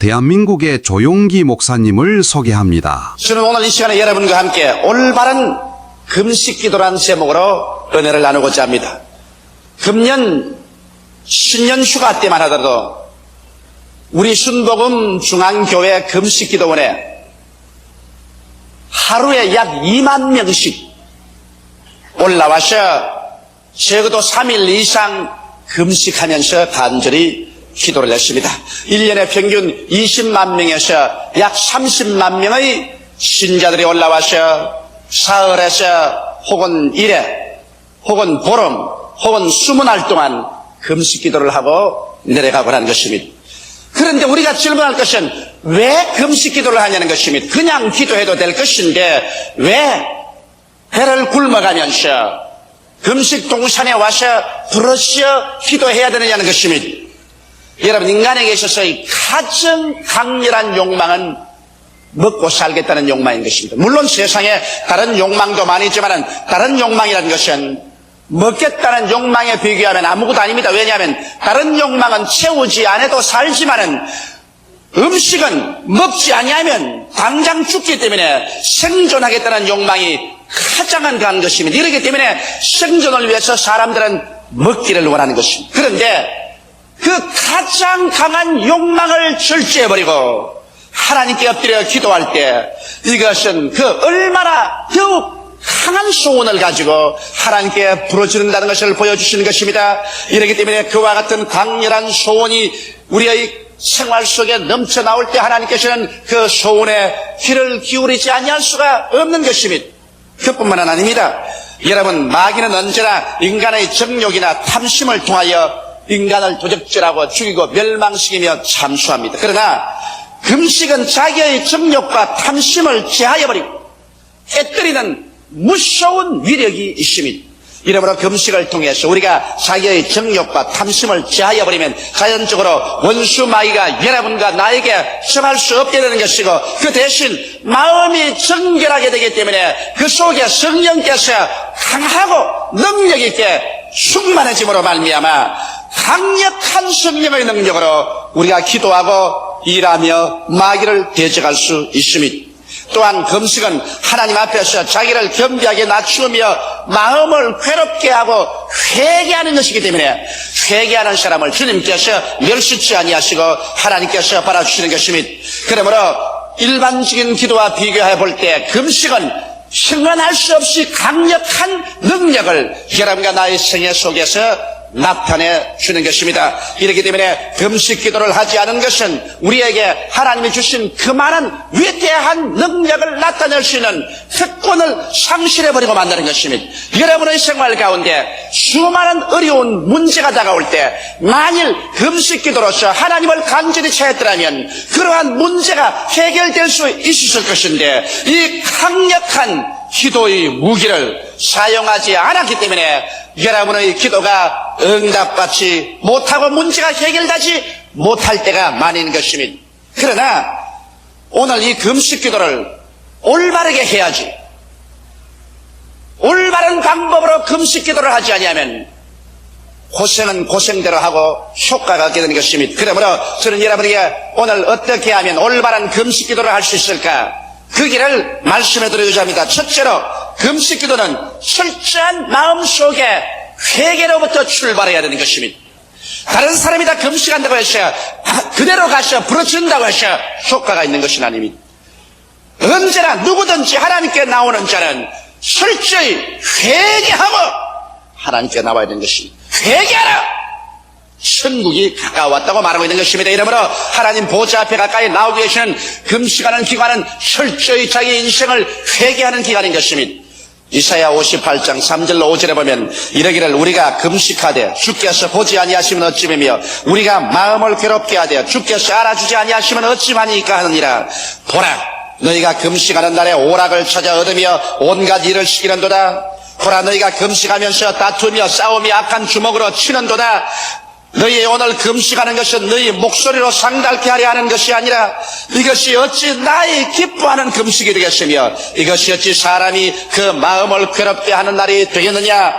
대한민국의 조용기 목사님을 소개합니다. 저는 오늘 이 시간에 여러분과 함께 올바른 금식기도라는 제목으로 은혜를 나누고자 합니다. 금년 신년 휴가 때만 하더라도 우리 순복음 중앙교회 금식기도원에 하루에 약 2만 명씩 올라와서 적어도 3일 이상 금식하면서 간절히 기도를 했습니다. 1년에 평균 20만 명에서 약 30만 명의 신자들이 올라와서 사흘에서 혹은 1회 혹은 보름 혹은 20날 동안 금식 기도를 하고 내려가고 하는 것입니다. 그런데 우리가 질문할 것은 왜 금식 기도를 하냐는 것입니다. 그냥 기도해도 될 것인데 왜 배를 굶어가면서 금식 동산에 와서 부르짖어 기도해야 되느냐는 것입니다. 여러분, 인간에게 있어서의 가장 강렬한 욕망은 먹고 살겠다는 욕망인 것입니다. 물론 세상에 다른 욕망도 많이 있지만 다른 욕망이라는 것은 먹겠다는 욕망에 비교하면 아무것도 아닙니다. 왜냐하면 다른 욕망은 채우지 않아도 살지만은 음식은 먹지 아니하면 당장 죽기 때문에 생존하겠다는 욕망이 가장 강한 것입니다. 이렇기 때문에 생존을 위해서 사람들은 먹기를 원하는 것입니다. 그런데 그 가장 강한 욕망을 절제해버리고 하나님께 엎드려 기도할 때 이것은 그 얼마나 더욱 강한 소원을 가지고 하나님께 부르짖는다는 것을 보여주시는 것입니다. 이렇기 때문에 그와 같은 강렬한 소원이 우리의 생활 속에 넘쳐나올 때 하나님께서는 그 소원에 귀를 기울이지 아니할 수가 없는 것입니다. 그뿐만 아닙니다. 여러분, 마귀는 언제나 인간의 정욕이나 탐심을 통하여 인간을 도적질하고 죽이고 멸망시키며 참수합니다. 그러나 금식은 자기의 정욕과 탐심을 제하여버리고 깨뜨리는 무서운 위력이 있습니다. 이러므로 금식을 통해서 우리가 자기의 정욕과 탐심을 제하여버리면 자연적으로 원수 마귀가 여러분과 나에게 점할 수 없게 되는 것이고 그 대신 마음이 정결하게 되기 때문에 그 속에 성령께서 강하고 능력 있게 충만해짐으로 말미암아 강력한 성령의 능력으로 우리가 기도하고 일하며 마귀를 대적할 수 있습니다. 또한 금식은 하나님 앞에서 자기를 겸비하게 낮추며 마음을 괴롭게 하고 회개하는 것이기 때문에 회개하는 사람을 주님께서 멸시치 아니하시고 하나님께서 바라주시는 것입니다. 그러므로 일반적인 기도와 비교해 볼 때 금식은 형언할 수 없이 강력한 능력을 여러분과 나의 생애 속에서 나타내 주는 것입니다. 이렇기 때문에 금식 기도를 하지 않은 것은 우리에게 하나님이 주신 그만한 위대한 능력을 나타낼 수 있는 특권을 상실해버리고 만드는 것입니다. 여러분의 생활 가운데 수많은 어려운 문제가 다가올 때 만일 금식 기도로서 하나님을 간절히 찾았더라면 그러한 문제가 해결될 수 있었을 것인데 이 강력한 기도의 무기를 사용하지 않았기 때문에 여러분의 기도가 응답받지 못하고 문제가 해결되지 못할 때가 많은 것입니다. 그러나 오늘 이 금식 기도를 올바르게 해야지. 올바른 방법으로 금식 기도를 하지 아니하면 고생은 고생대로 하고 효과가 없게 되는 것입니다. 그러므로 저는 여러분에게 오늘 어떻게 하면 올바른 금식 기도를 할 수 있을까? 그 길을 말씀해 드리고자 합니다. 첫째로 금식 기도는 철저한 마음속에 회개로부터 출발해야 되는 것입니다. 다른 사람이 다 금식한다고 해서 그대로 가서 부르짖는다고 해서 효과가 있는 것은 아닙니다. 언제나 누구든지 하나님께 나오는 자는 철저히 회개하고 하나님께 나와야 되는 것입니다. 회개하라! 천국이 가까웠다고 말하고 있는 것입니다. 이러므로 하나님 보좌 앞에 가까이 나오기 위해서는 금식하는 기간은 철저히 자기 인생을 회개하는 기간인 것입니다. 이사야 58장 3절로 5절에 보면 이러기를 우리가 금식하되 주께서 보지 아니하시면 어찌매며 우리가 마음을 괴롭게 하되 주께서 알아주지 아니하시면 어찌마니까 하느니라. 보라, 너희가 금식하는 날에 오락을 찾아 얻으며 온갖 일을 시키는도다. 보라, 너희가 금식하면서 다투며 싸우며 악한 주먹으로 치는도다. 너희 오늘 금식하는 것은 너희 목소리로 상달케 하려 하는 것이 아니라 이것이 어찌 나의 기뻐하는 금식이 되겠으며 이것이 어찌 사람이 그 마음을 괴롭게 하는 날이 되겠느냐.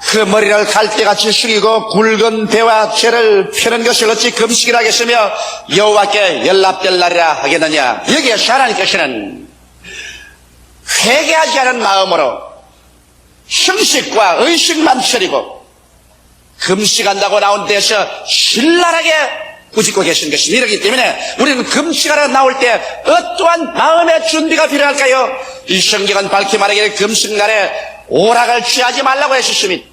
그 머리를 갈대같이 숙이고 굵은 배와 죄를 펴는 것을 어찌 금식이라 하겠으며 여호와께 연락될 날이라 하겠느냐. 여기에 하나님께서는 회개하지 않은 마음으로 형식과 의식만 차리고 금식한다고 나온 데서 신랄하게 꾸짖고 계신 것입니다. 이렇기 때문에 우리는 금식하러 나올 때 어떠한 마음의 준비가 필요할까요? 이 성경은 밝히 말하기를 금식날에 오락을 취하지 말라고 했습니다.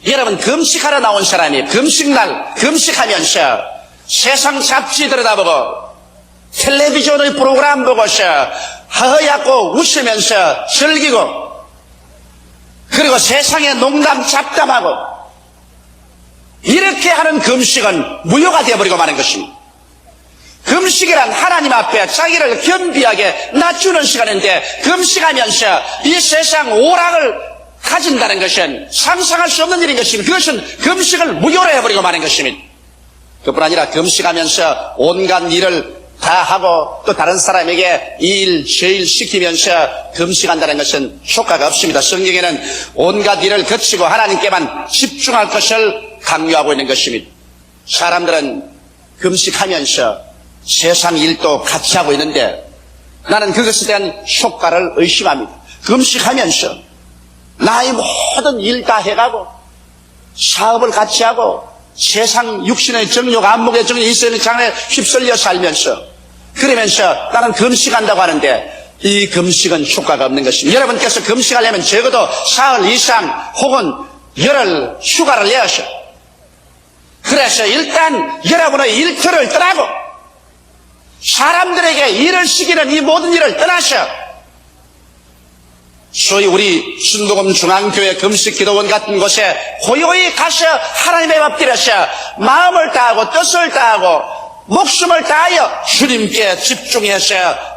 여러분, 금식하러 나온 사람이 금식날 금식하면서 세상 잡지 들여다보고 텔레비전의 프로그램 보고서 허옇고 웃으면서 즐기고 그리고 세상에 농담 잡담하고 이렇게 하는 금식은 무효가 되어버리고 마는 것입니다. 금식이란 하나님 앞에 자기를 겸비하게 낮추는 시간인데 금식하면서 이 세상 오락을 가진다는 것은 상상할 수 없는 일인 것입니다. 그것은 금식을 무효로 해버리고 마는 것입니다. 그뿐 아니라 금식하면서 온갖 일을 다 하고 또 다른 사람에게 이 일 저 일 시키면서 금식한다는 것은 효과가 없습니다. 성경에는 온갖 일을 거치고 하나님께만 집중할 것을 강요하고 있는 것입니다. 사람들은 금식하면서 세상 일도 같이 하고 있는데 나는 그것에 대한 효과를 의심합니다. 금식하면서 나의 모든 일 다 해가고 사업을 같이 하고 세상 육신의 정욕 안목의 정욕이 있어있는 장에 휩쓸려 살면서 그러면서 나는 금식한다고 하는데 이 금식은 효과가 없는 것입니다. 여러분께서 금식하려면 적어도 사흘 이상 혹은 열흘 휴가를 내셔. 그래서 일단 여러분의 일터를 떠나고 사람들에게 일을 시키는 이 모든 일을 떠나셔. 소위 우리 순복음 중앙교회 금식기도원 같은 곳에 고요히 가서 하나님의 앞들에서 마음을 다하고 뜻을 다하고 목숨을 다하여 주님께 집중해서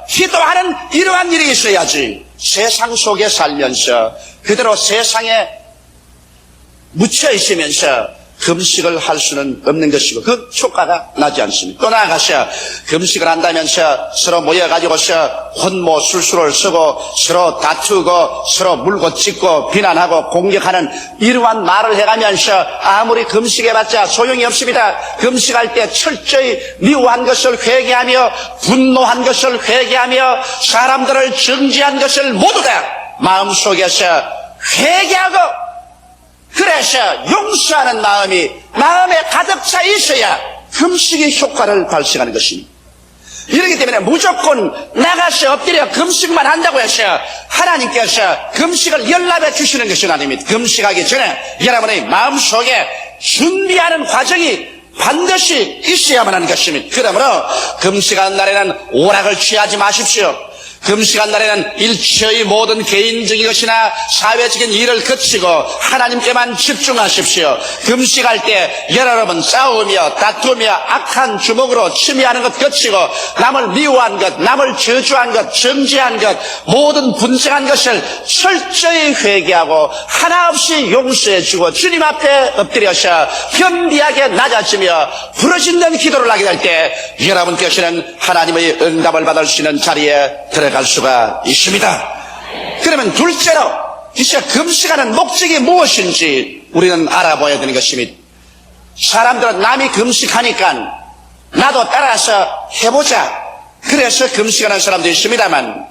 기도하는 이러한 일이 있어야지. 세상 속에 살면서 그대로 세상에 묻혀 있으면서 금식을 할 수는 없는 것이고 그 효과가 나지 않습니다. 또 나아가서 금식을 한다면서 서로 모여가지고서 혼모술수를 쓰고 서로 다투고 서로 물고 찢고 비난하고 공격하는 이러한 말을 해가면서 아무리 금식해봤자 소용이 없습니다. 금식할 때 철저히 미워한 것을 회개하며 분노한 것을 회개하며 사람들을 정죄한 것을 모두 다 마음속에서 회개하고 그래서 용서하는 마음이 마음에 가득 차 있어야 금식의 효과를 발생하는 것입니다. 이렇기 때문에 무조건 나가서 엎드려 금식만 한다고 해서 하나님께서 금식을 연락해 주시는 것은 아닙니다. 금식하기 전에 여러분의 마음속에 준비하는 과정이 반드시 있어야만 하는 것입니다. 그러므로 금식하는 날에는 오락을 취하지 마십시오. 금식한 날에는 일체의 모든 개인적인 것이나 사회적인 일을 거치고 하나님께만 집중하십시오. 금식할 때 여러분 싸우며 다투며 악한 주먹으로 침해하는 것 거치고 남을 미워한 것, 남을 저주한 것, 정죄한 것, 모든 분쟁한 것을 철저히 회개하고 하나 없이 용서해주고 주님 앞에 엎드려서 겸비하게 낮아지며 부르짖는 기도를 하게 될 때 여러분께서는 하나님의 응답을 받을 수 있는 자리에 들어갈 수가 있습니다. 그러면 둘째로 진짜 금식하는 목적이 무엇인지 우리는 알아봐야 되는 것입니다. 사람들은 남이 금식하니까 나도 따라서 해보자. 그래서 금식하는 사람도 있습니다만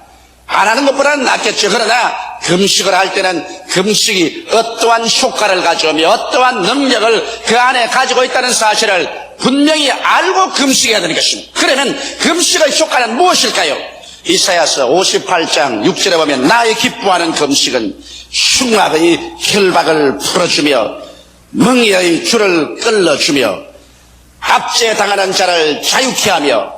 안 하는 것보다는 낫겠죠. 그러나 금식을 할 때는 금식이 어떠한 효과를 가져오며 어떠한 능력을 그 안에 가지고 있다는 사실을 분명히 알고 금식해야 되는 것입니다. 그러면 금식의 효과는 무엇일까요? 이사야서 58장 6절에 보면 나의 기뻐하는 금식은 흉악의 결박을 풀어주며 멍에의 줄을 끌어주며 압제당하는 자를 자유케 하며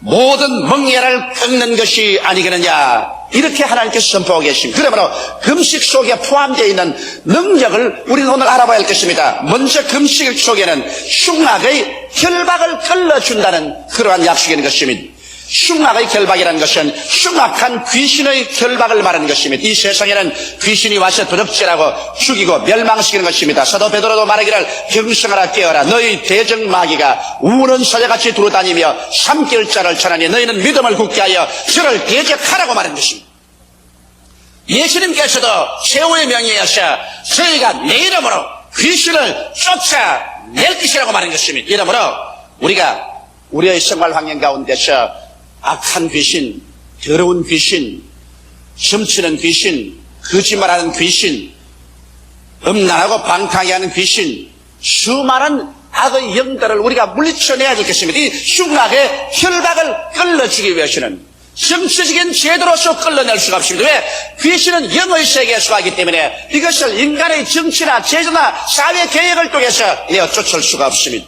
모든 멍에를 끊는 것이 아니겠느냐, 이렇게 하나님께서 선포하고 계십니다. 그러므로 금식 속에 포함되어 있는 능력을 우리는 오늘 알아봐야 할 것입니다. 먼저 금식 속에는 흉악의 결박을 끌어준다는 그러한 약속이 있는 것입니다. 흉악의 결박이라는 것은 흉악한 귀신의 결박을 말하는 것입니다. 이 세상에는 귀신이 와서 도적질하고 죽이고 멸망시키는 것입니다. 사도 베드로도 말하기를 경성하라 깨어라. 너희 대적마귀가 우는 사자같이 두루다니며 삼킬 자를 천하니 너희는 믿음을 굳게 하여 저를 대적하라고 말하는 것입니다. 예수님께서도 최후의 명예여서 저희가 내 이름으로 귀신을 쫓아낼 것이라고 말하는 것입니다. 이러므로 우리가 우리의 생활 환경 가운데서 악한 귀신, 더러운 귀신, 점치는 귀신, 거짓말하는 귀신, 음란하고 방탕하게 하는 귀신, 수많은 악의 영들을 우리가 물리쳐내야 되겠습니다. 이 흉악의 혈박을 끌어주기 위해서는 정치적인 제도로서 끌어낼 수가 없습니다. 왜? 귀신은 영의 세계에 속하기 때문에 이것을 인간의 정치나 제도나 사회 계획을 통해서 내어 쫓을 수가 없습니다.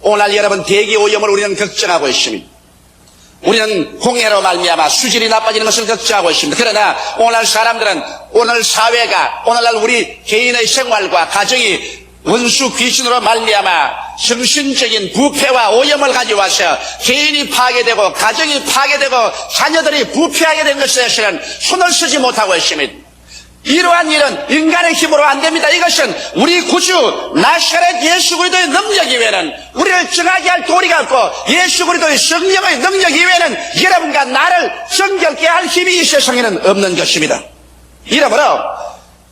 오늘 여러분 대기 오염을 우리는 걱정하고 있습니다. 우리는 공해로 말미암아 수질이 나빠지는 것을 걱정하고 있습니다. 그러나 오늘 사람들은 오늘 사회가 오늘날 우리 개인의 생활과 가정이 원수 귀신으로 말미암아 정신적인 부패와 오염을 가져와서 개인이 파괴되고 가정이 파괴되고 자녀들이 부패하게 된 것에 대해서는 손을 쓰지 못하고 있습니다. 이러한 일은 인간의 힘으로 안 됩니다. 이것은 우리 구주 나사렛 예수 그리스도의 능력 이외에는 우리를 정하게 할 도리가 없고 예수 그리스도의 성령의 능력 이외에는 여러분과 나를 정결케 할 힘이 이 세상에는 없는 것입니다. 이러므로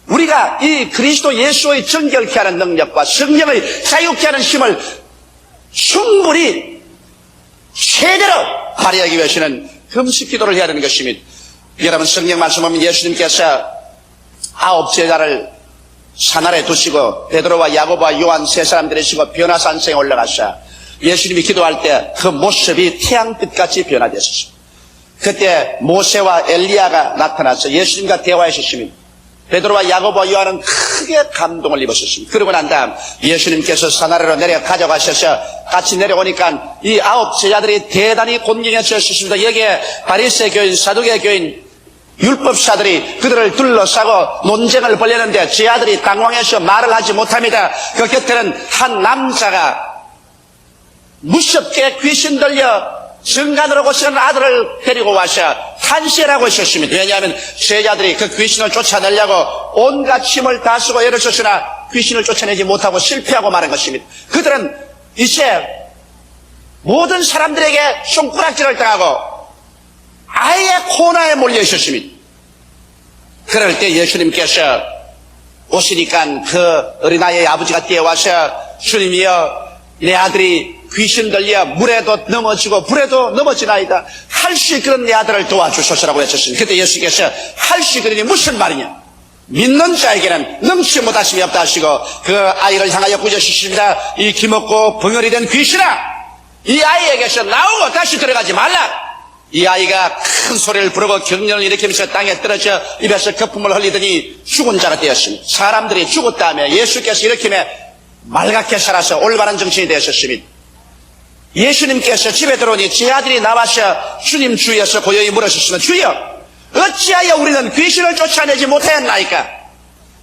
우리가 이 그리스도 예수의 정결케 하는 능력과 성령의 자유케 하는 힘을 충분히 제대로 발휘하기 위해서는 금식 기도를 해야 되는 것입니다. 여러분 성경 말씀 보면 예수님께서 9 제자를 산 아래 두시고 베드로와 야고보와 요한 세 사람 데리시고 변화산성에 올라가서 예수님이 기도할 때 그 모습이 태양빛같이 변화되었습니다. 그때 모세와 엘리야가 나타나서 예수님과 대화하셨습니다. 베드로와 야고보와 요한은 크게 감동을 입으셨습니다. 그러고 난 다음 예수님께서 산 아래로 내려 가져가셔서 같이 내려오니까 이 9 제자들이 대단히 곤경해졌습니다. 여기에 바리새 교인, 사두개 교인, 율법사들이 그들을 둘러싸고 논쟁을 벌였는데 제 아들이 당황해서 말을 하지 못합니다. 그 곁에는 한 남자가 무섭게 귀신 들려 정간으로 고시는 아들을 데리고 와서 탄식하고 있었습니다. 왜냐하면 제자들이 그 귀신을 쫓아내려고 온갖 힘을 다 쓰고 애를 썼으나 귀신을 쫓아내지 못하고 실패하고 마는 것입니다. 그들은 이제 모든 사람들에게 손가락질을 당하고 아예 코너에 몰려 있었습니다. 그럴 때 예수님께서 오시니까 그 어린아이의 아버지가 뛰어와서 주님이여 내 아들이 귀신 들려 물에도 넘어지고 불에도 넘어지나이다. 할 수 있거든 내 아들을 도와주소서라고 했었습니다. 그때 예수께서 할 수 있거든이 무슨 말이냐. 믿는 자에게는 능치 못하심이 없다 하시고 그 아이를 향하여 꾸짖으십니다. 이 기먹고 벙어리 된 귀신아 이 아이에게서 나오고 다시 들어가지 말라. 이 아이가 큰 소리를 부르고 경련을 일으키면서 땅에 떨어져 입에서 거품을 흘리더니 죽은 자가 되었습니다. 사람들이 죽었다며 예수께서 일으킴에 맑게 살아서 올바른 정신이 되었습니다. 예수님께서 집에 들어오니 제 아들이 나와서 주님 주위에서 고요히 물으셨으면 주여 어찌하여 우리는 귀신을 쫓아내지 못하였나이까.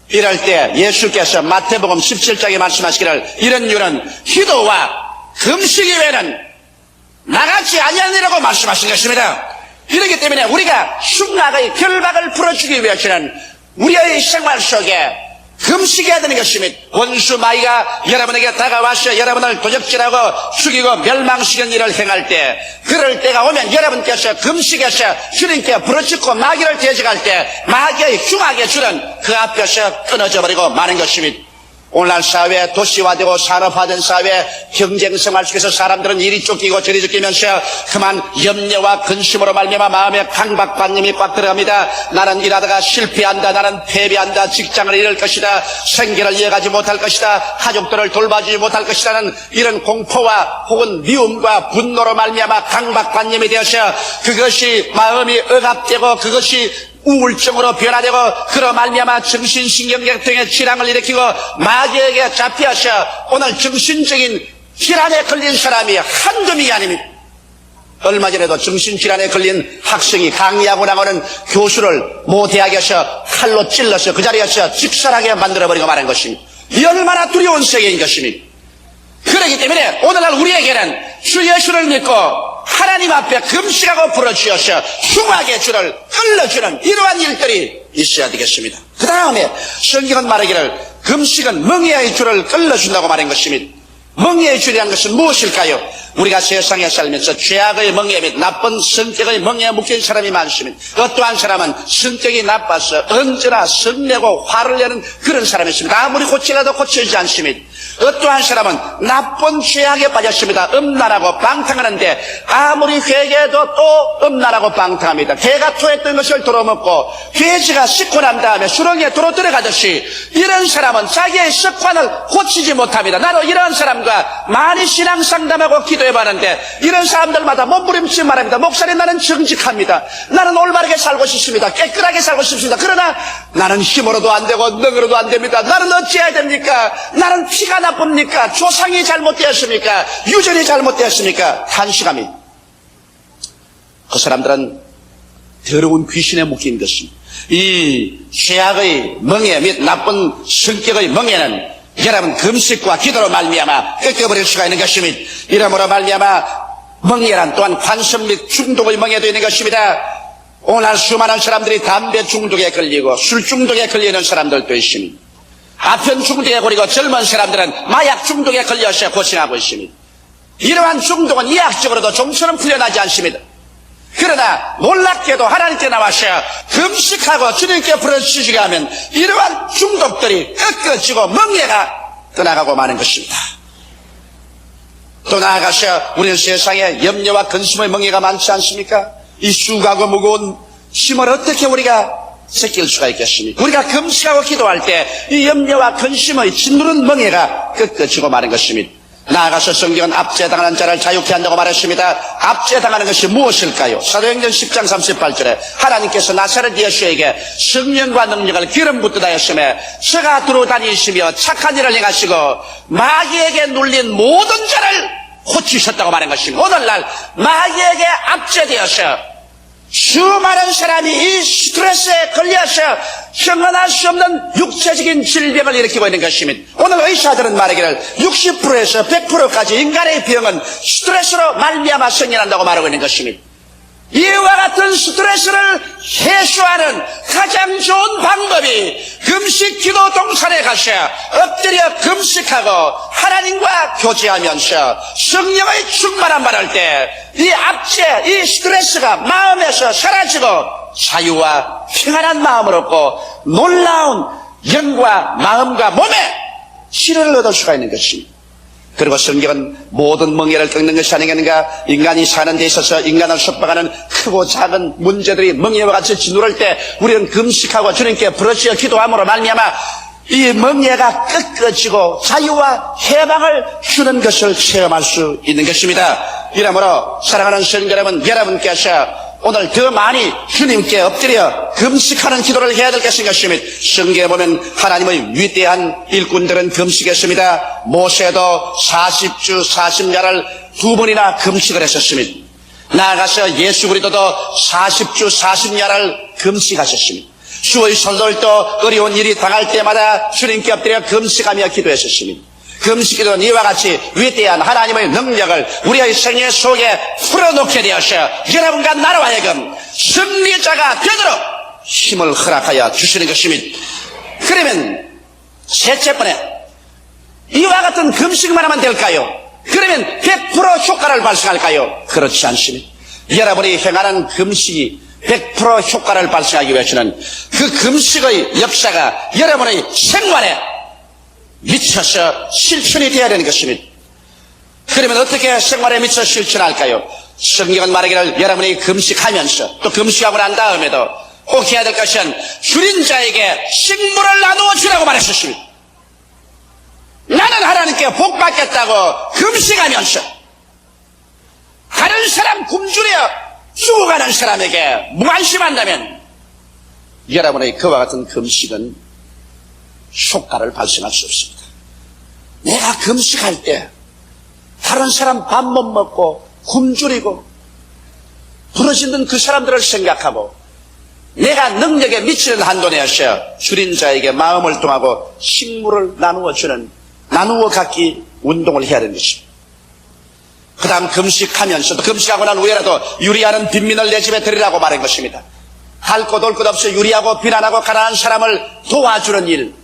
이럴 때 예수께서 마태복음 17장에 말씀하시기를 이런 이유는 기도와 금식 이외에는 나같이 아니하니라고 말씀하신 것입니다. 그렇기 때문에 우리가 흉악의 결박을 풀어주기 위해서는 우리의 생활 속에 금식해야 되는 것입니다. 원수 마귀가 여러분에게 다가와서 여러분을 도적질하고 죽이고 멸망시키는 일을 행할 때 그럴 때가 오면 여러분께서 금식해서 주님께 부르짖고 마귀를 대적할 때 마귀의 흉악의 줄은 그 앞에서 끊어져 버리고 마는 것입니다. 오늘날 사회 도시화되고 산업화된 사회 경쟁생활 속에서 사람들은 이리 쫓기고 저리 쫓기면서 그만 염려와 근심으로 말미암아 마음에 강박관념이 꽉 들어갑니다. 나는 일하다가 실패한다. 나는 패배한다. 직장을 잃을 것이다. 생계를 이어가지 못할 것이다. 가족들을 돌봐주지 못할 것이라는 이런 공포와 혹은 미움과 분노로 말미암아 강박관념이 되어서 그것이 마음이 억압되고 그것이 우울증으로 변화되고 그로 말미암아 정신신경계통의 질환을 일으키고 마귀에게 잡혀서 오늘 정신적인 질환에 걸린 사람이 한두 명이 아닙니다. 얼마 전에도 정신질환에 걸린 학생이 강의하고 나오는 교수를 모 대학에서 칼로 찔러서 그 자리에서 직살하게 만들어버리고 말한 것입니다. 이 얼마나 두려운 세계인 것입니다. 그렇기 때문에 오늘날 우리에게는 주 예수를 믿고 하나님 앞에 금식하고 부르짖어서 흉하게 주를 끌어주는 이러한 일들이 있어야 되겠습니다. 그 다음에 성경은 말하기를 금식은 멍에의 주를 끌어준다고 말한 것입니다. 멍에의 줄이라는 것은 무엇일까요? 우리가 세상에 살면서 죄악의 멍에 및 나쁜 성격의 멍에에 묶인 사람이 많습니다. 어떠한 사람은 성격이 나빠서 언제나 성내고 화를 내는 그런 사람이 있습니다. 아무리 고치려도 고치지 않습니다. 어떠한 사람은 나쁜 죄악에 빠졌습니다. 음란하고 방탕하는데 아무리 회개해도 또 음란하고 방탕합니다. 개가 토했던 것을 도로먹고 돼지가 씻고 난 다음에 수렁에 도로 들어가듯이 이런 사람은 자기의 습관을 고치지 못합니다. 나도 이런 사람과 많이 신앙 상담하고 기도해봤는데 이런 사람들마다 몸부림치 말합니다. 목사님, 나는 정직합니다. 나는 올바르게 살고 싶습니다. 깨끗하게 살고 싶습니다. 그러나 나는 힘으로도 안 되고 능으로도 안 됩니다. 나는 어찌해야 됩니까? 나는 피가 나쁩니까? 조상이 잘못되었습니까? 유전이 잘못되었습니까? 탄식합니다. 그 사람들은 더러운 귀신에 묶인 것입니다. 이 죄악의 멍에 및 나쁜 성격의 멍에는 여러분 금식과 기도로 말미암아 꺾여버릴 수가 있는 것입니다. 이러므로 말미암아 멍에란 또한 관심 및 중독의 멍에도 있는 것입니다. 오늘 수많은 사람들이 담배 중독에 걸리고 술 중독에 걸리는 사람들도 있습니다. 아편 중독에 걸리고 젊은 사람들은 마약 중독에 걸려서 고생하고 있습니다. 이러한 중독은 이학적으로도 좀처럼 풀려나지 않습니다. 그러나 놀랍게도 하나님께 나와서 금식하고 주님께 부르짖게 하면 이러한 중독들이 꺾어지고 멍에가 떠나가고 마는 것입니다. 또 나아가서 우리는 세상에 염려와 근심의 멍에가 많지 않습니까? 이 쑥하고 무거운 힘을 어떻게 우리가 제낄 수가 있겠습니까? 우리가 금식하고 기도할 때 이 염려와 근심의 짓누른 멍에가 꺾어지고 마는 것입니다. 나아가서 성경은 압제당하는 자를 자유케 한다고 말했습니다. 압제당하는 것이 무엇일까요? 사도행전 10장 38절에 하나님께서 나사렛 예수에게 성령과 능력을 기름 붓듯 하였으며 저가 두루 다니시며 착한 일을 행하시고 마귀에게 눌린 모든 자를 고치셨다고 말한 것입니다. 오늘날 마귀에게 압제되어서 수많은 사람이 이 스트레스에 걸려서 형언할 수 없는 육체적인 질병을 일으키고 있는 것입니다. 오늘 의사들은 말하기를 60%에서 100%까지 인간의 병은 스트레스로 말미암아 생겨난다고 말하고 있는 것입니다. 이와 같은 스트레스를 해소하는 가장 좋은 방법이 금식 기도 동산에 가서 엎드려 금식하고 하나님과 교제하면서 성령의 충만함 받을 때 이 압제, 이 스트레스가 마음에서 사라지고 자유와 평안한 마음을 얻고 놀라운 영과 마음과 몸에 치료를 얻을 수가 있는 것입니다. 그리고 성경은 모든 멍에를 꺾는 것이 아니겠는가? 인간이 사는 데 있어서 인간을 속박하는 크고 작은 문제들이 멍에와 같이 짓누를 때 우리는 금식하고 주님께 부르짖어 기도함으로 말미암아 이 멍에가 꺾어지고 자유와 해방을 주는 것을 체험할 수 있는 것입니다. 이러므로 사랑하는 성도 여러분, 여러분께서 오늘 더 많이 주님께 엎드려 금식하는 기도를 해야 될 것입니다. 성경에 보면 하나님의 위대한 일꾼들은 금식했습니다. 모세도 40주 40야를 2번이나 금식을 했었습니다. 나아가서 예수 그리스도도 40주 40야를 금식하셨습니다. 주의 성도들도 어려운 일이 당할 때마다 주님께 엎드려 금식하며 기도했었습니다. 금식기도는 이와 같이 위대한 하나님의 능력을 우리의 생애 속에 풀어놓게 되어서 여러분과 나로 하여금 승리자가 되도록 힘을 허락하여 주시는 것입니다. 그러면 셋째 번에 이와 같은 금식만 하면 될까요? 그러면 100% 효과를 발생할까요? 그렇지 않습니다. 여러분이 행하는 금식이 100% 효과를 발생하기 위해서는 그 금식의 역사가 여러분의 생활에 미쳐서 실천이 되어야 되는 것입니다. 그러면 어떻게 생활에 미쳐 실천할까요? 성경은 말하기를 여러분이 금식하면서 또 금식하고 난 다음에도 꼭 해야 될 것은 줄인 자에게 식물을 나누어 주라고 말했습니다. 나는 하나님께 복 받겠다고 금식하면서 다른 사람 굶주려 죽어가는 사람에게 무관심한다면 여러분의 그와 같은 금식은 효과를 발생할 수 없습니다. 내가 금식할 때 다른 사람 밥 못 먹고 굶주리고 부러지는 그 사람들을 생각하고 내가 능력에 미치는 한도 내어서 줄인 자에게 마음을 통하고 식물을 나누어 주는 나누어 갖기 운동을 해야 되는 것입니다. 그 다음 금식하면서도 금식하고 난 후에라도 유리하는 빈민을 내 집에 들이라고 말한 것입니다. 할 것 올 것 없이 유리하고 비난하고 가난한 사람을 도와주는 일,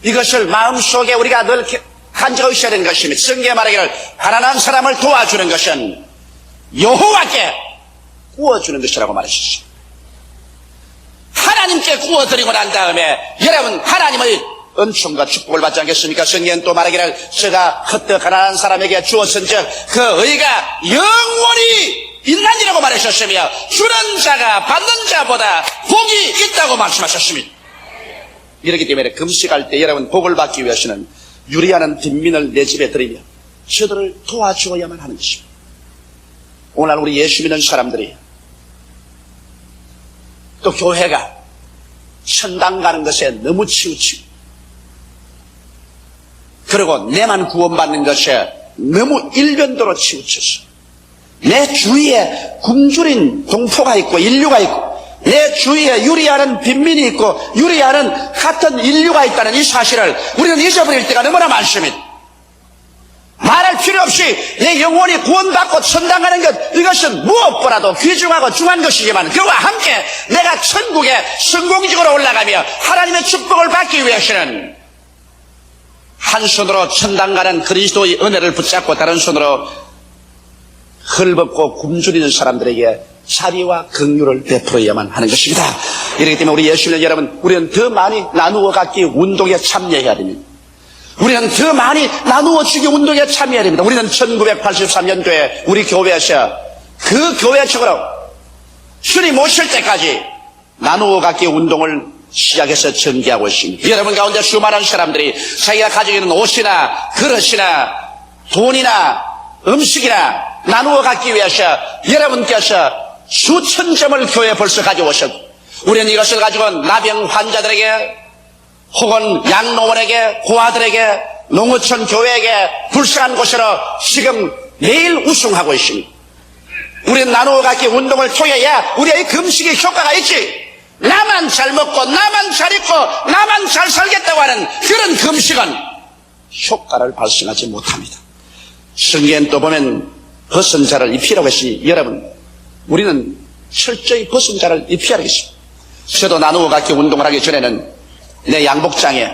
이것을 마음속에 우리가 늘 간직하고 있어야 되는 것입니다. 성경에 말하기를 가난한 사람을 도와주는 것은 여호와께 구워주는 것이라고 말했습니다. 하나님께 구워드리고 난 다음에 여러분 하나님의 은총과 축복을 받지 않겠습니까? 성경은 또 말하기를 저가 헛되어 가난한 사람에게 주었은즉 그 의가 영원히 있나니라고 말하셨으며 주는 자가 받는 자보다 복이 있다고 말씀하셨습니다. 이렇기 때문에 금식할 때 여러분 복을 받기 위해서는 유리하는 빈민을 내 집에 들이며 저들을 도와주어야만 하는 것입니다. 오늘 우리 예수 믿는 사람들이 또 교회가 천당 가는 것에 너무 치우치고 그리고 내만 구원받는 것에 너무 일변도로 치우쳐서 내 주위에 굶주린 동포가 있고 인류가 있고 내 주위에 유리하는 빈민이 있고 유리하는 같은 인류가 있다는 이 사실을 우리는 잊어버릴 때가 너무나 많습니다. 말할 필요 없이 내 영혼이 구원받고 천당 가는 것, 이것은 무엇보다도 귀중하고 중요한 것이지만 그와 함께 내가 천국에 성공적으로 올라가며 하나님의 축복을 받기 위해서는 한 손으로 천당 가는 그리스도의 은혜를 붙잡고 다른 손으로 헐벗고 굶주리는 사람들에게 자비와 긍휼을 베풀어야만 하는 것입니다. 이렇기 때문에 우리 예수 믿는 여러분, 우리는 더 많이 나누어 갖기 운동에 참여해야 됩니다. 우리는 더 많이 나누어 주기 운동에 참여해야 됩니다. 우리는 1983년도에 우리 교회에서 그 교회적으로 주님 오실 때까지 나누어 갖기 운동을 시작해서 전개하고 있습니다. 여러분 가운데 수많은 사람들이 자기가 가지고 있는 옷이나 그릇이나 돈이나 음식이나 나누어 갖기 위해서 여러분께서 수천 점을 교회에 벌써 가져오셨고 우리는 이것을 가지고 나병 환자들에게 혹은 양로원에게 고아들에게 농어촌 교회에게 불쌍한 곳으로 지금 매일 우승하고 있습니다. 우리는 나누어 갖기 운동을 통해야 우리의 금식의 효과가 있지. 나만 잘 먹고 나만 잘 입고 나만 잘 살겠다고 하는 그런 금식은 효과를 발생하지 못합니다. 성경에 또 보면 벗은 자를 입히라고 했으니 여러분 우리는 철저히 벗은 자를 입히라고 했습니다. 저도 나누어 갖기 운동을 하기 전에는 내 양복장에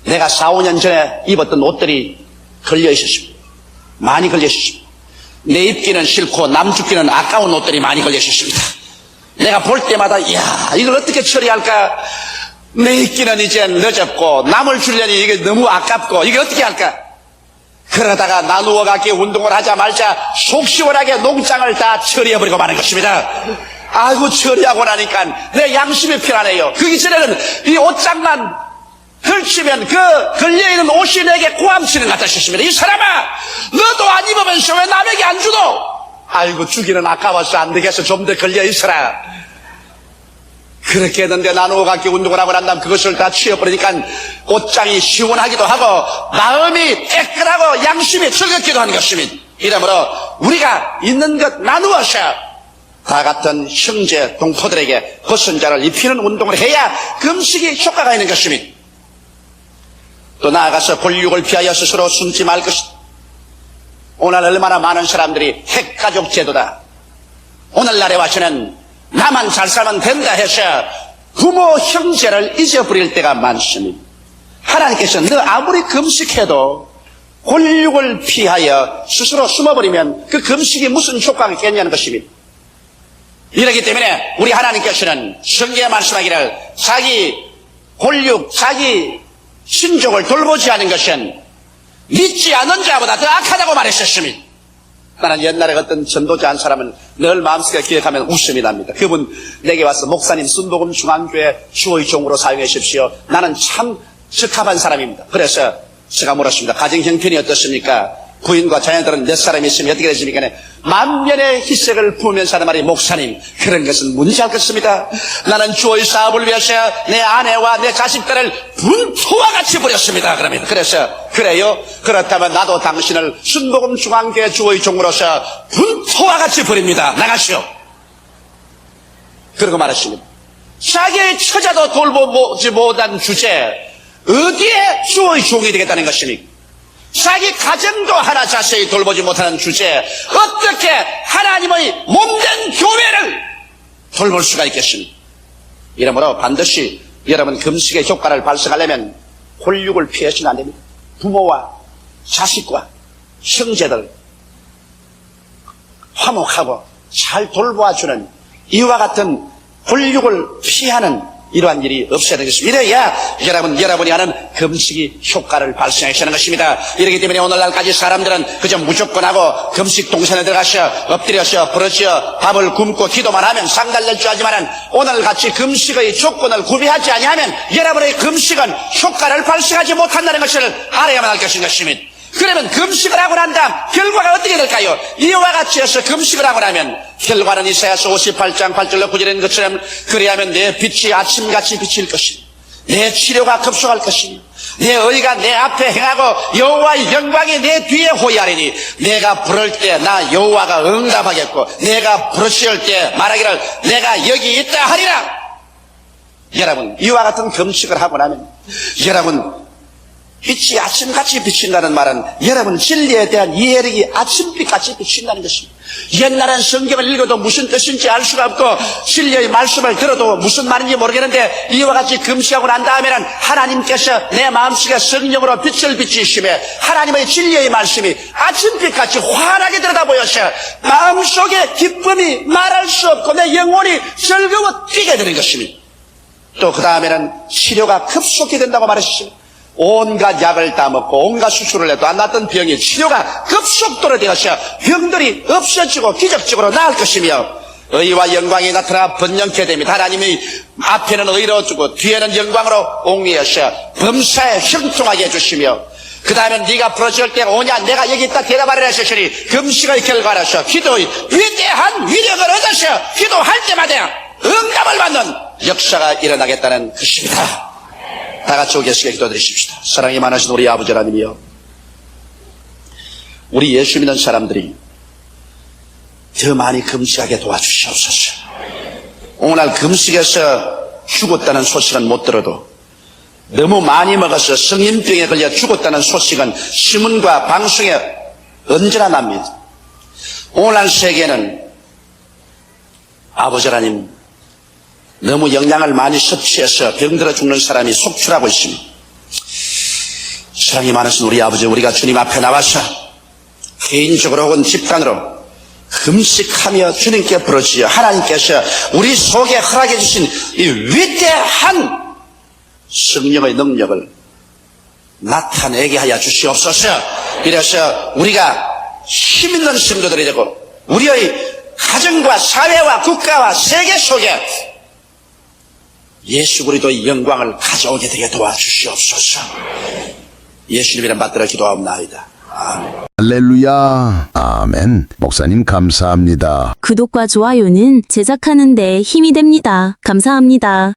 내가 4, 5년 전에 입었던 옷들이 걸려 있었습니다. 많이 걸려 있었습니다. 내 입기는 싫고 남 죽기는 아까운 옷들이 많이 걸려 있었습니다. 내가 볼 때마다 이야 이걸 어떻게 처리할까. 내 입기는 이제 늦었고 남을 주려니 이게 너무 아깝고 이게 어떻게 할까. 그러다가 나누어 갖기 운동을 하자 말자 속 시원하게 농장을 다 처리해버리고 마는 것입니다. 아이고 처리하고 나니까 내 양심이 편하네요. 그 이전에는 이 옷장만 걸치면 그 걸려있는 옷이 내게 고함치는 것 같았습니다. 이 사람아 너도 안 입으면서 왜 남에게 안 주노. 아이고 주기는 아까워서 안 되겠어. 좀 더 걸려있어라. 그렇게 했는데 나누어 갖기 운동을 하고 난 다음 그것을 다 치워버리니까 옷장이 시원하기도 하고 마음이 깨끗하고 양심이 즐겁기도 하는 것입니다. 이러므로 우리가 있는 것 나누어서 다 같은 형제 동포들에게 벗은 자를 입히는 운동을 해야 금식이 효과가 있는 것입니다. 또 나아가서 권력을 피하여 스스로 숨지 말 것이다. 오늘 얼마나 많은 사람들이 핵가족 제도다. 오늘날에 와서는 나만 잘 살면 된다 해서 부모 형제를 잊어버릴 때가 많습니다. 하나님께서 너 아무리 금식해도 권력을 피하여 스스로 숨어버리면 그 금식이 무슨 효과가 있겠냐는 것입니다. 이렇기 때문에 우리 하나님께서는 성경에 말씀하기를 자기 권력, 자기 신족을 돌보지 않은 것은 믿지 않는 자보다 더 악하다고 말했었습니다. 나는 옛날에 어떤 전도자 한 사람은 늘 마음속에 기억하면 웃음이 납니다. 그분 내게 와서 목사님 순복음 중앙교회 주의 종으로 사용해 주십시오. 나는 참 적합한 사람입니다. 그래서 제가 물었습니다. 가정 형편이 어떻습니까? 부인과 자녀들은 몇 사람이 있으면 어떻게 되십니까? 만면의 희색을 부으면서 하는 말이 목사님 그런 것은 문제 않겠습니다. 나는 주의 사업을 위해서 내 아내와 내 자식들을 분토와 같이 버렸습니다. 그럽니다. 그래서 그래요? 그렇다면 나도 당신을 순복음 중앙교회 주의 종으로서 분토와 같이 버립니다. 나가시오. 그러고 말했습니다. 자기의 처자도 돌보지 못한 주제 어디에 주의 종이 되겠다는 것입니까? 자기 가정도 하나 자세히 돌보지 못하는 주제에 어떻게 하나님의 몸된 교회를 돌볼 수가 있겠습니까? 이러므로 반드시 여러분 금식의 효과를 발생하려면 홀육을 피해서는 안 됩니다. 부모와 자식과 형제들 화목하고 잘 돌보아주는 이와 같은 홀육을 피하는 이러한 일이 없어야 되겠습니다. 이래야 여러분이 하는 금식이 효과를 발생하시는 것입니다. 이렇기 때문에 오늘날까지 사람들은 그저 무조건 하고 금식 동선에 들어가셔 엎드려서 부러져 밥을 굶고 기도만 하면 상달될 줄 알지만은 오늘같이 금식의 조건을 구비하지 아니하면 여러분의 금식은 효과를 발생하지 못한다는 것을 알아야만 할 것입니다. 그러면 금식을 하고 난 다음 결과가 어떻게 될까요? 이와 같이 해서 금식을 하고 나면 결과는 이사야서 58장 8절로 9절에 있는 것처럼 그리하면 내 빛이 아침같이 비칠 것이니 내 치료가 급속할 것이니 내 의가 내 앞에 행하고 여호와의 영광이 내 뒤에 호위하리니 내가 부를 때 나 여호와가 응답하겠고 내가 부르실 때 말하기를 내가 여기 있다 하리라. 여러분 이와 같은 금식을 하고 나면 여러분 빛이 아침같이 비친다는 말은 여러분 진리에 대한 이해력이 아침빛같이 비친다는 것입니다. 옛날엔 성경을 읽어도 무슨 뜻인지 알 수가 없고 진리의 말씀을 들어도 무슨 말인지 모르겠는데 이와 같이 금식하고 난 다음에는 하나님께서 내 마음속에 성령으로 빛을 비치시며 하나님의 진리의 말씀이 아침빛같이 환하게 들여다보여서 마음속에 기쁨이 말할 수 없고 내 영혼이 즐거워 뛰게 되는 것입니다. 또 그 다음에는 치료가 급속히 된다고 말했습니다. 온갖 약을 따먹고 온갖 수술을 해도 안 낫던 병이 치료가 급속도로 되어서 병들이 없어지고 기적적으로 나을 것이며 의와 영광이 나타나 번영케 됩니다. 하나님이 앞에는 의로 주고 뒤에는 영광으로 옹이하셔 범사에 형통하게 해주시며 그 다음에 네가 부러질 때 오냐 내가 여기 있다 대답하리라 하시니 금식의 결과라서 기도의 위대한 위력을 얻으셔 기도할 때마다 응답을 받는 역사가 일어나겠다는 것입니다. 다 같이 오겠습니다. 기도드리십시다. 사랑이 많으신 우리 아버지 하나님이여, 우리 예수 믿는 사람들이 더 많이 금식하게 도와주시옵소서. 오늘 금식에서 죽었다는 소식은 못 들어도 너무 많이 먹어서 성인병에 걸려 죽었다는 소식은 신문과 방송에 언제나 납니다. 오늘날 세계는 아버지 하나님 너무 영양을 많이 섭취해서 병들어 죽는 사람이 속출하고 있습니다. 사랑이 많으신 우리 아버지, 우리가 주님 앞에 나와서 개인적으로 혹은 집단으로 금식하며 주님께 부르짖어 하나님께서 우리 속에 허락해 주신 이 위대한 성령의 능력을 나타내게 하여 주시옵소서. 이래서 우리가 힘 있는 성도들이 되고 우리의 가정과 사회와 국가와 세계 속에 예수 그리스도의 영광을 가져오게 되게 도와주시옵소서. 예수님 이름 받들어 기도하옵나이다. 아멘. 할렐루야. 아멘. 목사님 감사합니다. 구독과 좋아요는 제작하는 데 힘이 됩니다. 감사합니다.